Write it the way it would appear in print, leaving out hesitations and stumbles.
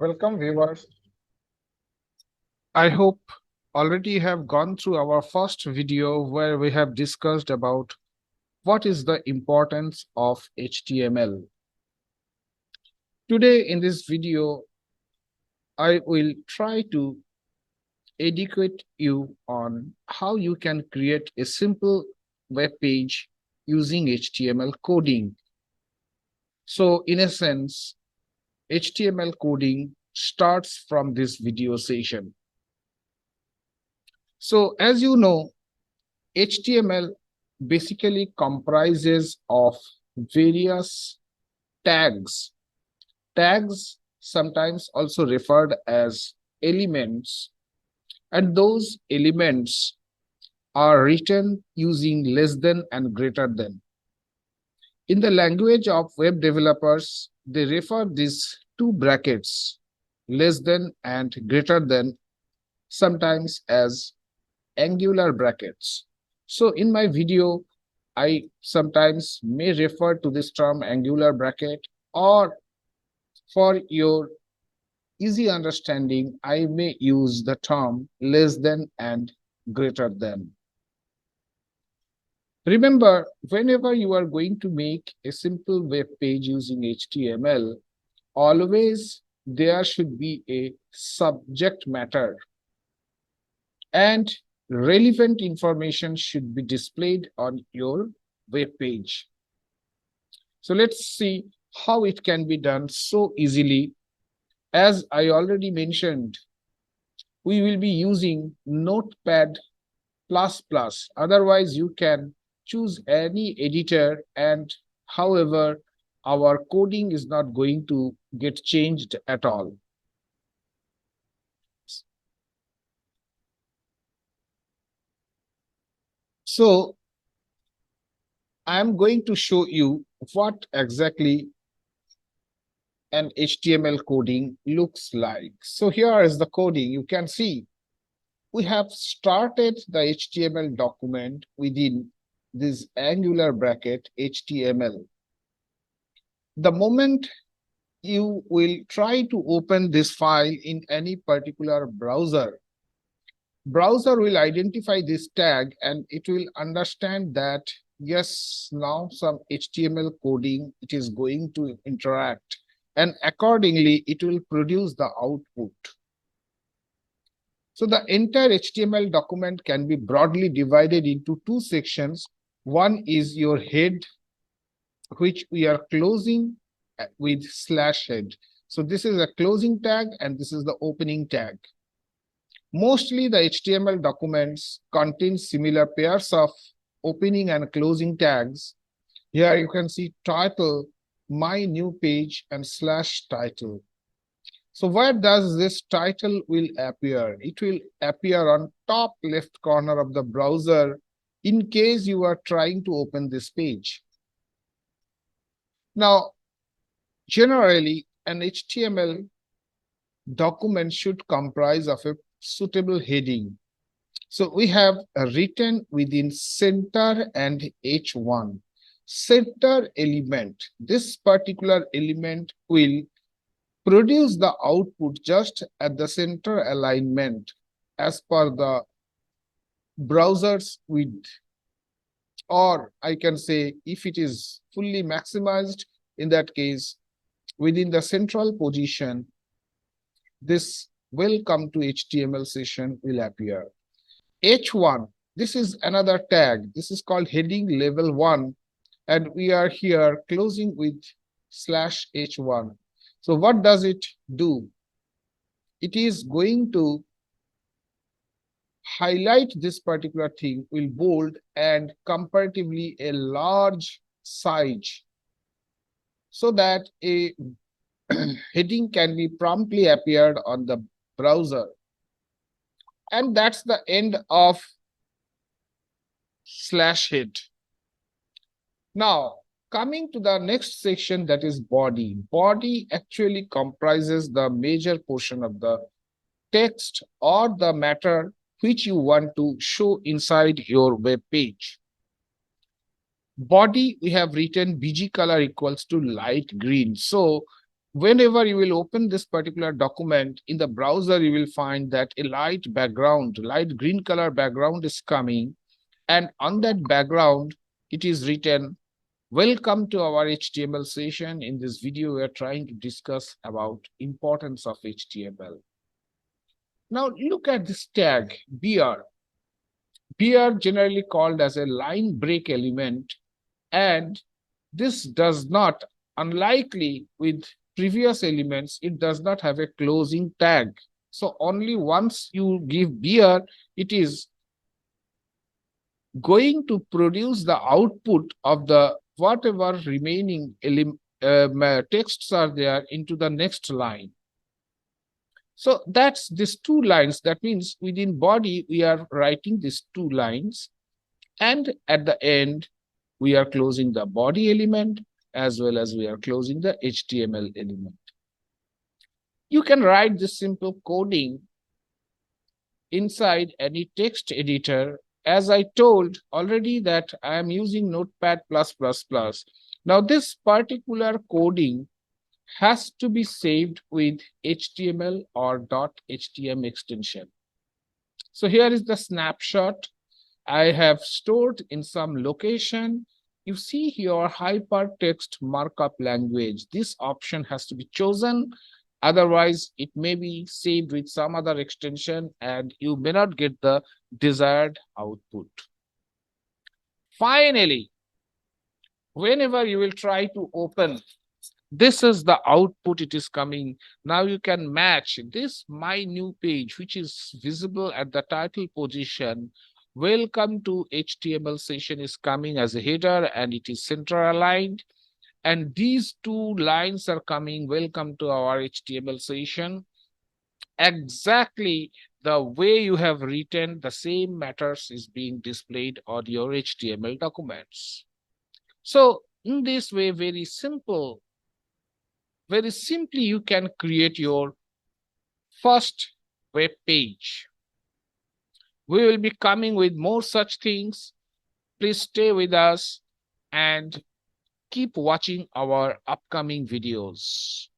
Welcome viewers. I hope already have gone through our first video where we have discussed about what is the importance of HTML. Today in this video, I will try to educate you on how you can create a simple web page using HTML coding. So in a sense, HTML coding starts from this video session. So as you know, HTML basically comprises of various tags. Tags sometimes also referred as elements, and those elements are written using less than and greater than. In the language of web developers, they refer these two brackets, less than and greater than, sometimes as angular brackets. So in my video, I sometimes may refer to this term angular bracket, or for your easy understanding, I may use the term less than and greater than. Remember, whenever you are going to make a simple web page using HTML, always there should be a subject matter, and relevant information should be displayed on your web page. So let's see how it can be done so easily. As I already mentioned, we will be using Notepad++. Otherwise, you can choose any editor, and however, our coding is not going to get changed at all. So I'm going to show you what exactly an HTML coding looks like. So here is the coding. You can see we have started the HTML document within this angular bracket HTML. The moment you will try to open this file in any particular browser will identify this tag, and it will understand that yes, now some HTML coding it is going to interact, and accordingly it will produce the output. So the entire HTML document can be broadly divided into two sections. One is your head, which we are closing with /head. So this is a closing tag and this is the opening tag. Mostly the HTML documents contain similar pairs of opening and closing tags. Here you can see title, my new page, and /title. So where does this title will appear? It will appear on top left corner of the browser in case you are trying to open this page. Now, generally, an HTML document should comprise of a suitable heading. So we have written within center and H1. Center element, this particular element will produce the output just at the center alignment as per the browser's width. Or I can say if it is fully maximized, in that case, within the central position, this welcome to HTML session will appear. H1, this is another tag. This is called heading level 1, and we are here closing with /H1. So what does it do? It is going to highlight this particular thing, will bold and comparatively a large size, so that a heading can be promptly appeared on the browser. And that's the end of /head. Now, coming to the next section, that is body. Body actually comprises the major portion of the text or the matter which you want to show inside your web page. Body, we have written BG color equals to light green. So whenever you will open this particular document in the browser, you will find that a light background, light green color background is coming. And on that background, it is written, "Welcome to our HTML session. In this video, we are trying to discuss about importance of HTML." Now look at this tag, BR. BR generally called as a line break element, and this does not, unlikely with previous elements, it does not have a closing tag. So only once you give BR, it is going to produce the output of the whatever remaining texts are there into the next line. So that's these two lines. That means within body, we are writing these two lines. And at the end, we are closing the body element as well as we are closing the HTML element. You can write this simple coding inside any text editor. As I told already that I am using Notepad++. Now this particular coding has to be saved with HTML or .htm extension. So here is the snapshot I have stored in some location. You see here hypertext markup language. This option has to be chosen. Otherwise, it may be saved with some other extension and you may not get the desired output. Finally, whenever you will try to open, this is the output it is coming. Now you can match this my new page, which is visible at the title position. Welcome to HTML session is coming as a header and it is center aligned. And these two lines are coming, welcome to our HTML session. Exactly the way you have written, the same matters is being displayed on your HTML documents. So in this way, very simply, you can create your first web page. We will be coming with more such things. Please stay with us and keep watching our upcoming videos.